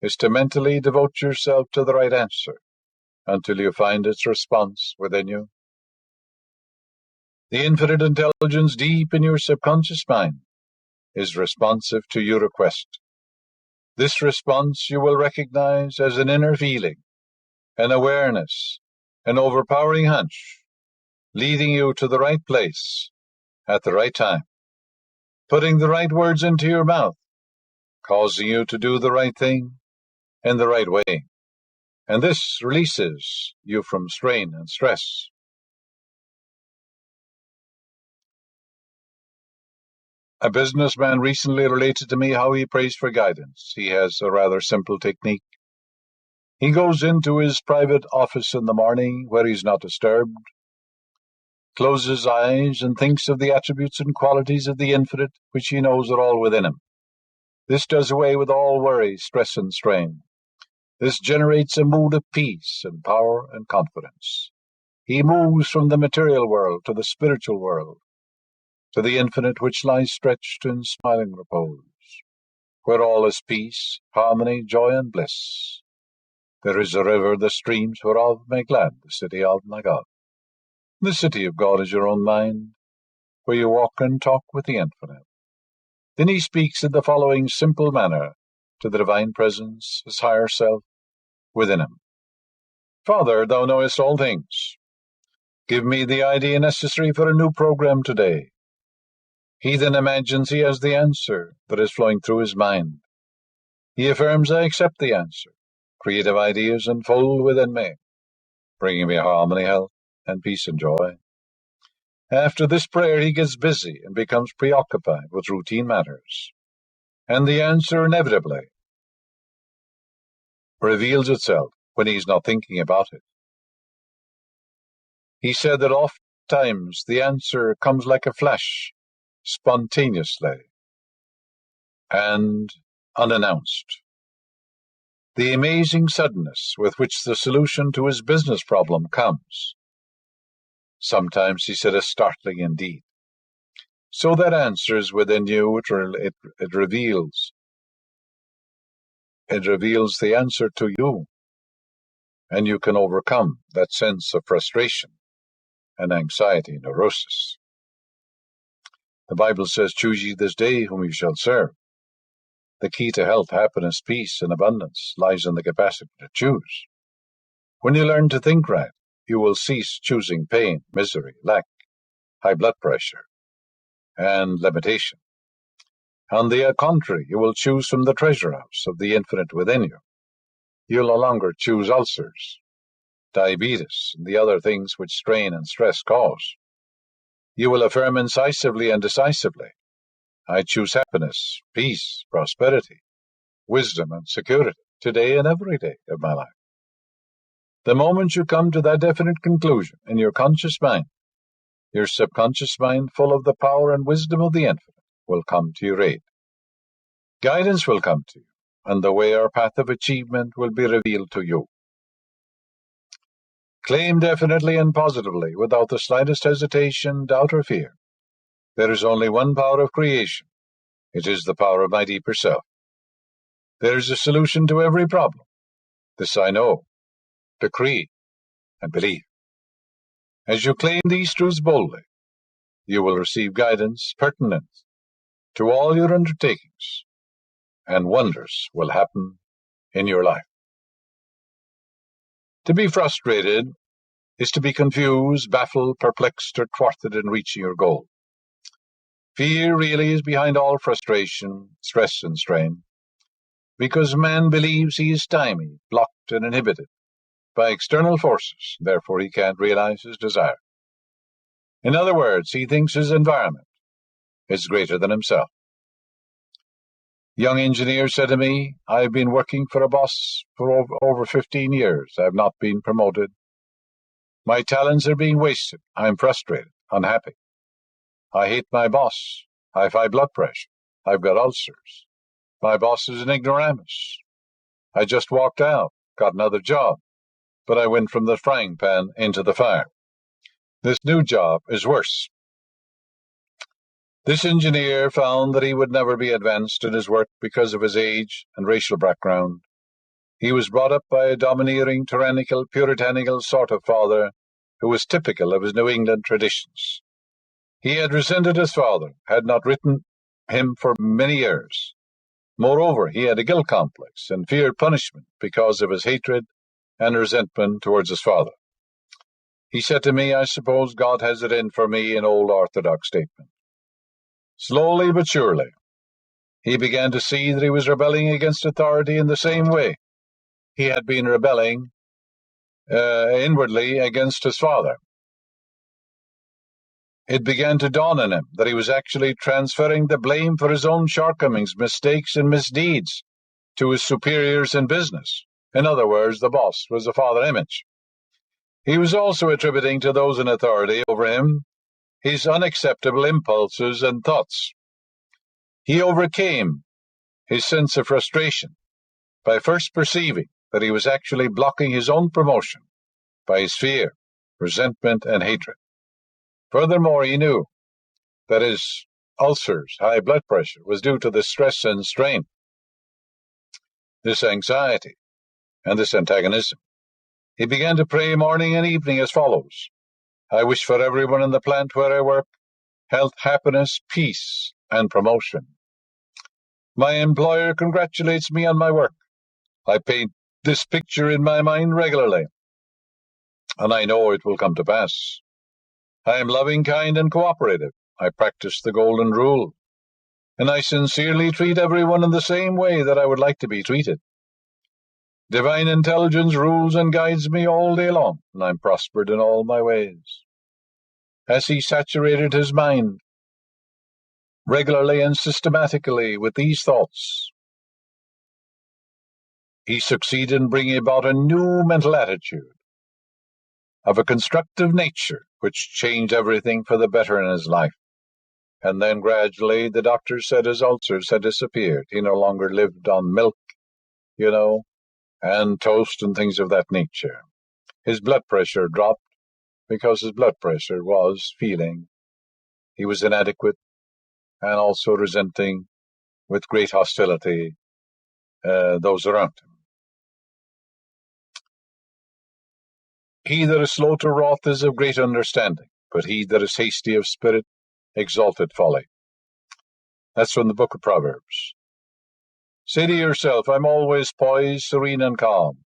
is to mentally devote yourself to the right answer until you find its response within you. The infinite intelligence deep in your subconscious mind is responsive to your request. This response you will recognize as an inner feeling, an awareness, an overpowering hunch, leading you to the right place at the right time, putting the right words into your mouth, causing you to do the right thing in the right way. And this releases you from strain and stress. A businessman recently related to me how he prays for guidance. He has a rather simple technique. He goes into his private office in the morning where he's not disturbed, closes his eyes, and thinks of the attributes and qualities of the infinite which he knows are all within him. This does away with all worry, stress, and strain. This generates a mood of peace and power and confidence. He moves from the material world to the spiritual world, to the infinite which lies stretched in smiling repose, where all is peace, harmony, joy, and bliss. There is a river, the streams whereof make glad the city of my God. The city of God is your own mind, where you walk and talk with the infinite. Then he speaks in the following simple manner to the divine presence, his higher self, within him. Father, thou knowest all things. Give me the idea necessary for a new program today. He then imagines he has the answer that is flowing through his mind. He affirms, I accept the answer. Creative ideas unfold within me, bringing me harmony, health, and peace and joy. After this prayer, he gets busy and becomes preoccupied with routine matters, and the answer inevitably reveals itself when he's not thinking about it. He said that oft times the answer comes like a flash, spontaneously and unannounced. The amazing suddenness with which the solution to his business problem comes. Sometimes, he said, is startling indeed. So that answer is within you. It reveals the answer to you, and you can overcome that sense of frustration and anxiety, neurosis. The Bible says, choose ye this day whom you shall serve. The key to health, happiness, peace, and abundance lies in the capacity to choose. When you learn to think right, you will cease choosing pain, misery, lack, high blood pressure, and limitation. On the contrary, you will choose from the treasure house of the infinite within you. You'll no longer choose ulcers, diabetes, and the other things which strain and stress cause. You will affirm incisively and decisively, I choose happiness, peace, prosperity, wisdom, and security, today and every day of my life. The moment you come to that definite conclusion in your conscious mind, your subconscious mind, full of the power and wisdom of the infinite, will come to your aid. Guidance will come to you, and the way or path of achievement will be revealed to you. Claim definitely and positively, without the slightest hesitation, doubt, or fear. There is only one power of creation. It is the power of my deeper self. There is a solution to every problem. This I know, decree, and believe. As you claim these truths boldly, you will receive guidance pertinent to all your undertakings, and wonders will happen in your life. To be frustrated is to be confused, baffled, perplexed, or thwarted in reaching your goal. Fear really is behind all frustration, stress, and strain, because man believes he is stymied, blocked, and inhibited by external forces. Therefore, he can't realize his desire. In other words, he thinks his environment is greater than himself. A young engineer said to me, I've been working for a boss for over 15 years. I have not been promoted. My talents are being wasted. I'm frustrated. unhappy. I hate my boss. I have high blood pressure. I've got ulcers. My boss is an ignoramus. I just walked out, got another job, but I went from the frying pan into the fire. This new job is worse. This engineer found that he would never be advanced in his work because of his age and racial background. He was brought up by a domineering, tyrannical, puritanical sort of father who was typical of his New England traditions. He had resented his father, had not written him for many years. Moreover, he had a guilt complex and feared punishment because of his hatred and resentment towards his father. He said to me, "I suppose God has it in for me," an old orthodox statement. Slowly but surely, he began to see that he was rebelling against authority in the same way he had been rebelling inwardly against his father. It began to dawn on him that he was actually transferring the blame for his own shortcomings, mistakes, and misdeeds to his superiors in business. In other words, the boss was a father image. He was also attributing to those in authority over him his unacceptable impulses and thoughts. He overcame his sense of frustration by first perceiving that he was actually blocking his own promotion by his fear, resentment, and hatred. Furthermore, he knew that his ulcers, high blood pressure, was due to the stress and strain, this anxiety, and this antagonism. He began to pray morning and evening as follows: "I wish for everyone in the plant where I work health, happiness, peace, and promotion. My employer congratulates me on my work. I paint this picture in my mind regularly, and I know it will come to pass. I am loving, kind, and cooperative. I practice the golden rule, and I sincerely treat everyone in the same way that I would like to be treated. Divine intelligence rules and guides me all day long, and I'm prospered in all my ways." As he saturated his mind regularly and systematically with these thoughts, he succeeded in bringing about a new mental attitude of a constructive nature, which changed everything for the better in his life. And then gradually the doctor said his ulcers had disappeared. He no longer lived on milk, and toast and things of that nature. His blood pressure dropped because his blood pressure was feeling he was inadequate and also resenting with great hostility those around him. He that is slow to wrath is of great understanding, but he that is hasty of spirit exalteth folly. That's from the book of Proverbs. Say to yourself, "I'm always poised, serene, and calm.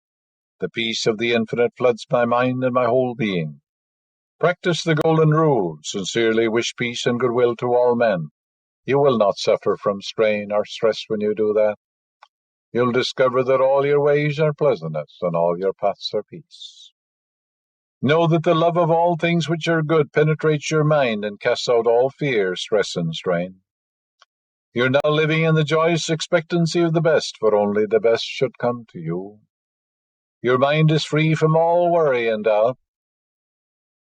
The peace of the infinite floods my mind and my whole being. Practice the golden rule, sincerely wish peace and goodwill to all men. You will not suffer from strain or stress when you do that. You'll discover that all your ways are pleasantness and all your paths are peace. Know that the love of all things which are good penetrates your mind and casts out all fear, stress, and strain. You're now living in the joyous expectancy of the best, for only the best should come to you. Your mind is free from all worry and doubt.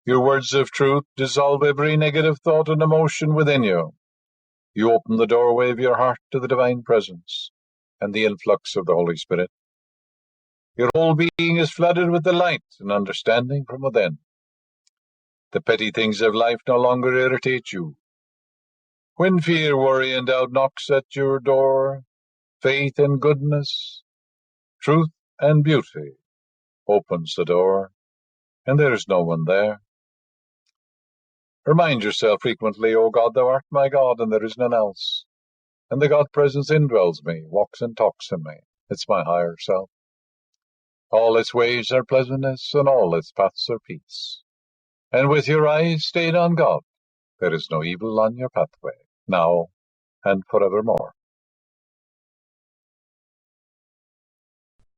Your words of truth dissolve every negative thought and emotion within you. You open the doorway of your heart to the divine presence and the influx of the Holy Spirit. Your whole being is flooded with the light and understanding from within. The petty things of life no longer irritate you. When fear, worry, and doubt knocks at your door, faith and goodness, truth and beauty opens the door, and there is no one there. Remind yourself frequently, "O God, thou art my God, and there is none else. And the God presence indwells me, walks and talks in me. It's my higher self. All its ways are pleasantness, and all its paths are peace. And with your eyes stayed on God, there is no evil on your pathway, now and forevermore."